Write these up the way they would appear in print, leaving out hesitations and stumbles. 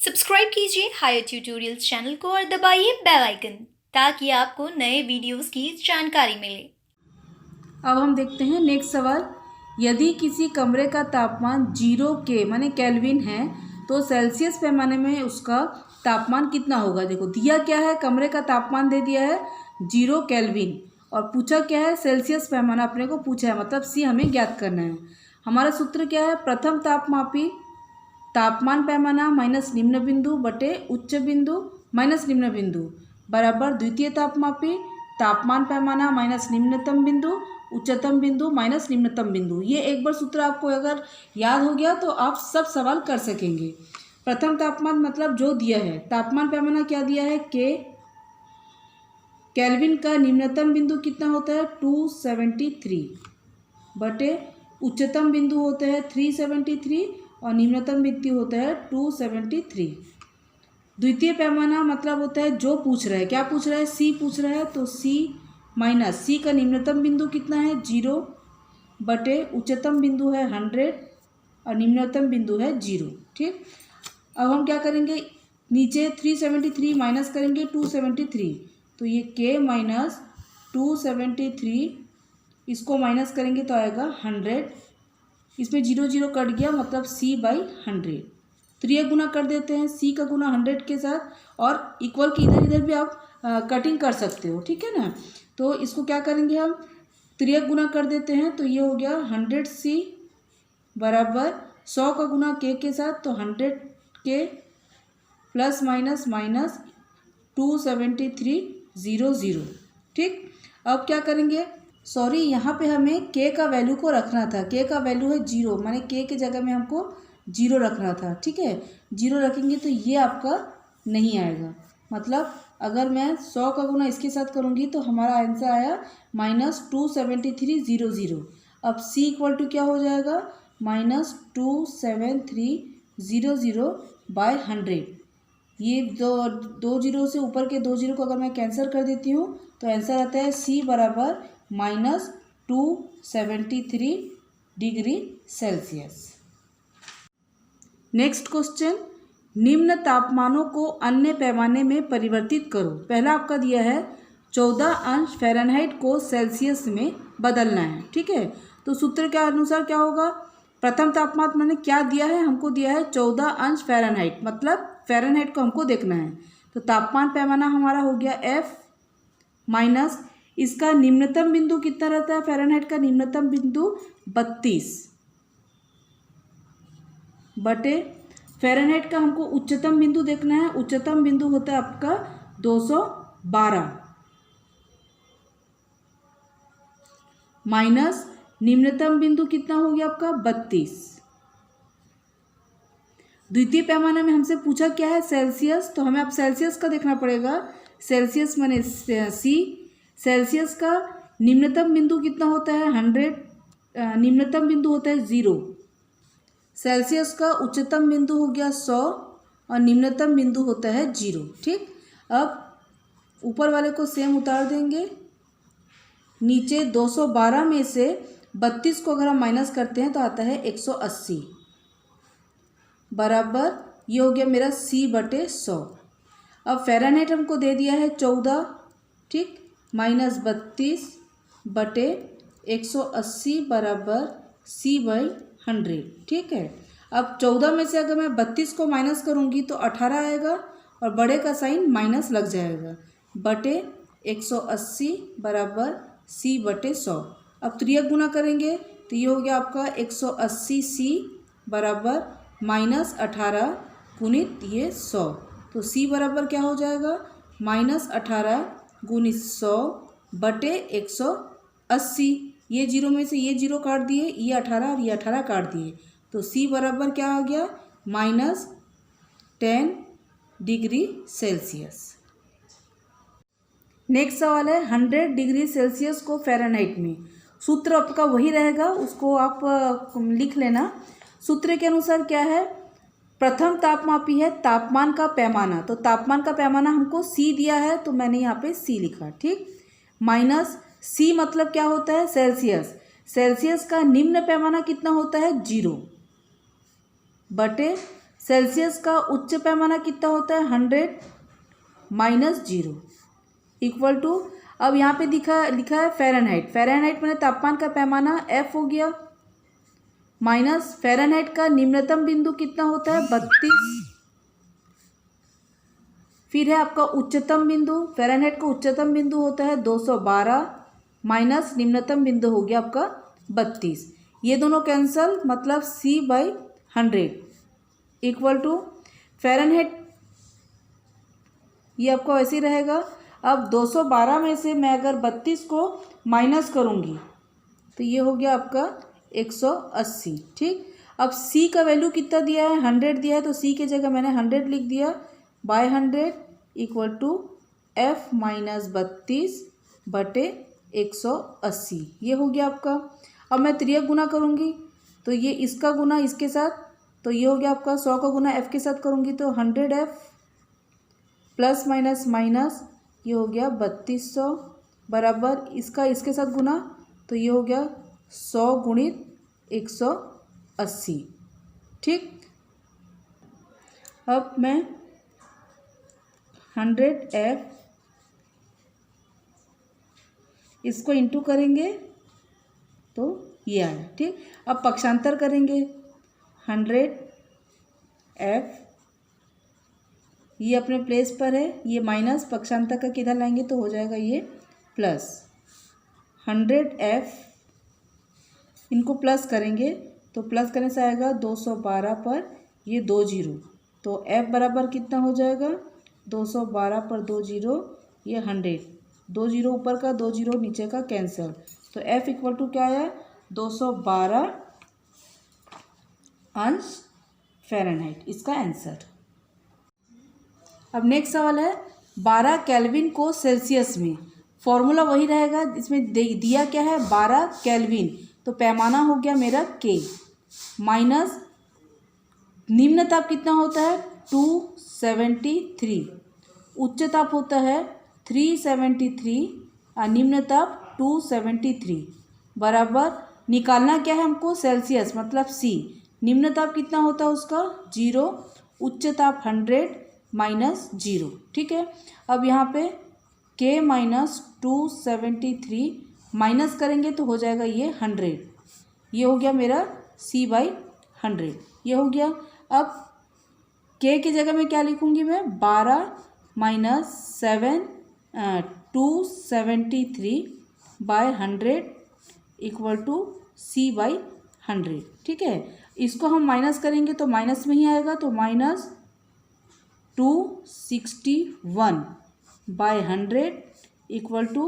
Subscribe कीजिए higher tutorials channel को और दबाइए बेल आइकन ताकि आपको नए वीडियोस की जानकारी मिले। अब हम देखते हैं नेक्स्ट सवाल। यदि किसी कमरे का तापमान 0 के माने केल्विन है तो सेल्सियस पैमाने में उसका तापमान कितना होगा। देखो दिया क्या है, कमरे का तापमान दे दिया है 0 केल्विन और पूछा क्या है, सेल्सियस पैमाना अपने को पूछा है, मतलब सी हमें ज्ञात करना है। हमारा सूत्र क्या है, प्रथम तापमापी तापमान पैमाना माइनस निम्न बिंदु बटे उच्च बिंदु माइनस निम्न बिंदु बराबर द्वितीय तापमापी तापमान पैमाना माइनस निम्नतम बिंदु उच्चतम बिंदु माइनस निम्नतम बिंदु। ये एक बार सूत्र आपको अगर याद हो गया तो आप सब सवाल कर सकेंगे। प्रथम तापमान मतलब जो दिया है, तापमान पैमाना क्या दिया है के, केल्विन का निम्नतम बिंदु कितना होता है 273 बटे उच्चतम बिंदु होता है 373 और निम्नतम बिंदु होता है 273। द्वितीय पैमाना मतलब होता है जो पूछ रहा है, क्या पूछ रहा है, सी पूछ रहा है, तो सी माइनस सी का निम्नतम बिंदु कितना है 0 बटे उच्चतम बिंदु है 100 और निम्नतम बिंदु है 0। ठीक, अब हम क्या करेंगे, नीचे 373 माइनस करेंगे 273, तो ये के माइनस 273 इसको माइनस करेंगे तो आएगा 100, इसमें 0 0 कट गया मतलब सी बाई 100। तो ये गुना कर देते हैं सी का गुना 100 के साथ और इक्वल की इधर इधर भी आप कटिंग कर सकते हो, ठीक है ना। तो इसको क्या करेंगे हम, त्रियक गुना कर देते हैं तो ये हो गया 100 सी बराबर 100 का गुना के साथ, तो 100 के प्लस माइनस माइनस 273 0 0। ठीक, अब क्या करेंगे, सॉरी यहाँ पे हमें के का वैल्यू को रखना था, के का वैल्यू है 0 माने के की जगह में हमको 0 रखना था। ठीक है, 0 रखेंगे तो ये आपका नहीं आएगा, मतलब अगर मैं 100 का गुना इसके साथ करूँगी तो हमारा आंसर आया माइनस 273 0 0। अब सी इक्वल टू क्या हो जाएगा, माइनस 273 0 0 बाय 100। ये दो जीरो से ऊपर के 2 जीरो को अगर मैं कैंसिल कर देती हूँ तो आंसर आता है सी बराबर minus 273 degree Celsius. Next question, निम्न तापमानों को अन्य पैमाने में परिवर्तित करो। पहला आपका दिया है 14 अंश फ़ारेनहाइट को सेल्सियस में बदलना है। ठीक है, तो सूत्र के अनुसार क्या होगा, प्रथम तापमान मैंने क्या दिया है, हमको दिया है 14 अंश फ़ारेनहाइट, मतलब फ़ारेनहाइट को हमको देखना है। तो तापमान पैमाना हमारा हो गया एफ माइनस इसका निम्नतम बिंदु कितना रहता है, फ़ारेनहाइट का निम्नतम बिंदु 32 बटे फ़ारेनहाइट का हमको उच्चतम बिंदु देखना है, उच्चतम बिंदु होता है आपका 212 माइनस निम्नतम बिंदु कितना हो गया आपका 32। द्वितीय पैमाने में हमसे पूछा क्या है, सेल्सियस, तो हमें अब सेल्सियस का देखना पड़ेगा। सेल्सियस माने सी, सेल्सियस का निम्नतम बिंदु कितना होता है 100, निम्नतम बिंदु होता है 0। सेल्सियस का उच्चतम बिंदु हो गया 100 और निम्नतम बिंदु होता है 0। ठीक, अब ऊपर वाले को सेम उतार देंगे, नीचे 212 में से 32 को अगर हम माइनस करते हैं तो आता है 180 बराबर ये हो गया मेरा सी बटे 100। अब फ़ारेनहाइट हमको दे दिया है 14, ठीक, माइनस 32 बटे 180 बराबर सी बाई 100। ठीक है, अब 14 में से अगर मैं 32 को माइनस करूँगी तो 18 आएगा और बड़े का साइन माइनस लग जाएगा बटे 180 बराबर सी बटे 100। अब त्रियक गुना करेंगे तो ये हो गया आपका 180 सी बराबर माइनस 18 गुणित ये 100, तो सी बराबर क्या हो जाएगा माइनस 18 गुणित 100 बटे 180। ये जीरो में से ये जीरो काट दिए, ये 18 और ये 18 काट दिए, तो सी बराबर क्या आ गया माइनस 10 डिग्री सेल्सियस। नेक्स्ट सवाल है 100 डिग्री सेल्सियस को फ़ारेनहाइट में, सूत्र आपका वही रहेगा, उसको आप लिख लेना। सूत्र के अनुसार क्या है, प्रथम तापमापी है तापमान का पैमाना, तो तापमान का पैमाना हमको सी दिया है तो मैंने यहाँ पे सी लिखा। ठीक, माइनस सी मतलब क्या होता है सेल्सियस, सेल्सियस का निम्न पैमाना कितना होता है 0 बटे सेल्सियस का उच्च पैमाना कितना होता है 100 माइनस 0 इक्वल टू, अब यहाँ पे लिखा है फ़ारेनहाइट। फ़ारेनहाइट मैंने तापमान का पैमाना F हो गया, माइनस फ़ारेनहाइट का निम्नतम बिंदु कितना होता है 32। फिर है आपका उच्चतम बिंदु, फ़ारेनहाइट का उच्चतम बिंदु होता है 212 माइनस निम्नतम बिंदु हो गया आपका 32। ये दोनों कैंसल, मतलब C/100 इक्वल टू फ़ारेनहाइट, ये आपका वैसे ही रहेगा। अब 212 में से मैं अगर 32 को माइनस करूँगी तो ये हो गया आपका 180। ठीक, अब C का वैल्यू कितना दिया है 100 दिया है, तो C की जगह मैंने 100 लिख दिया by 100 equal to F minus 32 बटे 180। ये हो गया आपका। अब मैं त्रियक गुना करूँगी तो ये इसका गुना इसके साथ, तो ये हो गया आपका 100 का गुना F के साथ करूँगी तो 100F प्लस माइनस माइनस, ये हो गया 3200 बराबर इसका इसके साथ गुना, तो ये हो गया 100 गुणित 180। ठीक, अब मैं 100F इसको इंटू करेंगे तो ये आया। ठीक, अब पक्षांतर करेंगे 100F, ये अपने प्लेस पर है, ये माइनस पक्षांतर का किधर लाएंगे तो हो जाएगा ये प्लस 100F, इनको प्लस करेंगे तो प्लस करने से आएगा 212 पर ये 2 जीरो, तो F बराबर कितना हो जाएगा 212 पर 2 जीरो, ये 100, 2 जीरो ऊपर का 2 जीरो नीचे का कैंसिल, तो F इक्वल टू क्या आया 212 अंश फ़ारेनहाइट, इसका आंसर। अब नेक्स्ट सवाल है 12 केल्विन को सेल्सियस में, फॉर्मूला वही रहेगा, इसमें दिया क्या है 12 केल्विन, तो पैमाना हो गया मेरा K माइनस निम्न ताप कितना होता है 273, उच्च ताप होता है 373 और निम्न ताप 273 बराबर निकालना क्या है हमको सेल्सियस मतलब C, निम्न ताप कितना होता है उसका 0, उच्च ताप 100 माइनस 0। ठीक है, अब यहाँ पे K माइनस 273 माइनस करेंगे तो हो जाएगा ये 100, ये हो गया मेरा C/100, ये हो गया। अब K की जगह में क्या लिखूँगी मैं 12 minus 273 bye 100 equal to C/100। ठीक है, इसको हम माइनस करेंगे तो माइनस में ही आएगा, तो minus 261 bye 100 equal to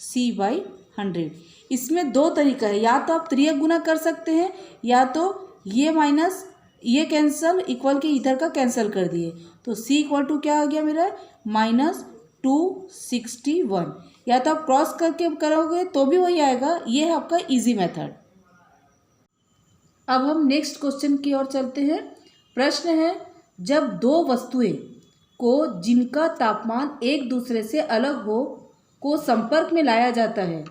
C/100। इसमें दो तरीका है, या तो आप त्रियक गुना कर सकते हैं या तो ये माइनस ये कैंसल इक्वल के इधर का कैंसिल कर दिए, तो C इक्वल टू क्या आ गया मेरा माइनस 261, या तो आप क्रॉस करके करोगे तो भी वही आएगा, ये है आपका इजी मेथड। अब हम नेक्स्ट क्वेश्चन की ओर चलते हैं। प्रश्न है जब दो वस्तुएं को जिनका तापमान एक दूसरे से अलग हो को संपर्क में लाया जाता है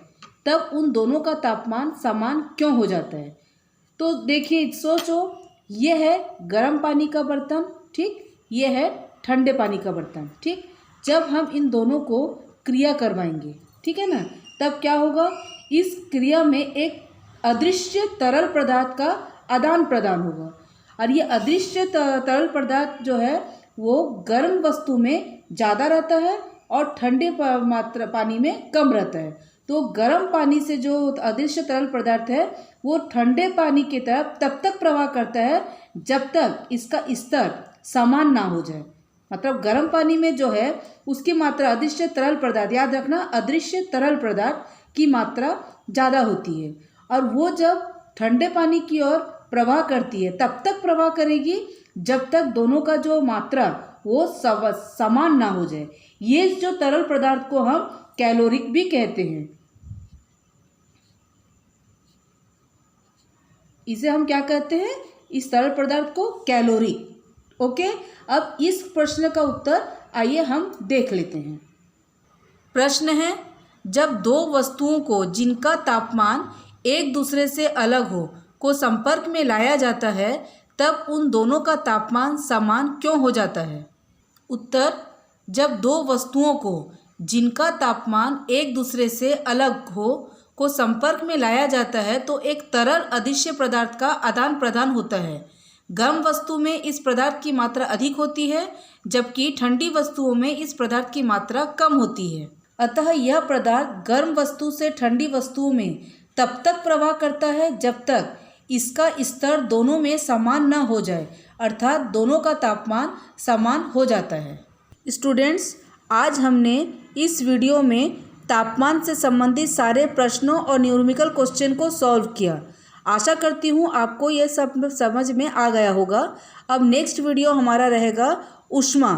तब उन दोनों का तापमान समान क्यों हो जाता है। तो देखिए सोचो, ये है गर्म पानी का बर्तन, ठीक, ये है ठंडे पानी का बर्तन। ठीक, जब हम इन दोनों को क्रिया करवाएंगे, ठीक है ना, तब क्या होगा, इस क्रिया में एक अदृश्य तरल पदार्थ का आदान प्रदान होगा, और ये अदृश्य तरल पदार्थ जो है वो गर्म वस्तु में ज़्यादा रहता है और ठंडे मात्रा पानी में कम रहता है। तो गर्म पानी से जो अदृश्य तरल पदार्थ है वो ठंडे पानी की तरफ तब तक प्रवाह करता है जब तक इसका स्तर समान ना हो जाए। मतलब गर्म पानी में जो है उसकी मात्रा अदृश्य तरल पदार्थ, याद रखना अदृश्य तरल पदार्थ की मात्रा ज़्यादा होती है, और वो जब ठंडे पानी की ओर प्रवाह करती है तब तक प्रवाह करेगी जब तक दोनों का जो मात्रा वो समान ना हो जाए। ये जो तरल पदार्थ को हम कैलोरिक भी कहते हैं, इसे हम क्या कहते हैं, इस तरल पदार्थ को कैलोरिक। ओके, अब इस प्रश्न का उत्तर आइए हम देख लेते हैं। प्रश्न है जब दो वस्तुओं को जिनका तापमान एक दूसरे से अलग हो को संपर्क में लाया जाता है तब उन दोनों का तापमान समान क्यों हो जाता है? उत्तर, जब दो वस्तुओं को जिनका तापमान एक दूसरे से अलग हो को संपर्क में लाया जाता है तो एक तरल अदृश्य पदार्थ का आदान प्रदान होता है। गर्म वस्तु में इस पदार्थ की मात्रा अधिक होती है, जबकि ठंडी वस्तुओं में इस पदार्थ की मात्रा कम होती है। अतः यह पदार्थ गर्म वस्तु से ठंडी वस्तुओं में तब तक प्रवाह करता है जब तक इसका स्तर दोनों में समान न हो जाए, अर्थात दोनों का तापमान समान हो जाता है। स्टूडेंट्स, आज हमने इस वीडियो में तापमान से संबंधित सारे प्रश्नों और न्यूमेरिकल क्वेश्चन को सॉल्व किया। आशा करती हूँ आपको यह सब समझ में आ गया होगा। अब नेक्स्ट वीडियो हमारा रहेगा ऊष्मा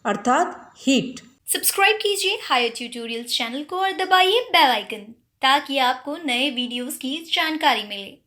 अर्थात हीट। सब्सक्राइब कीजिए हायर ट्यूटोरियल्स चैनल को और दबाइए बेल आइकन ताकि आपको नए वीडियोस की जानकारी मिले।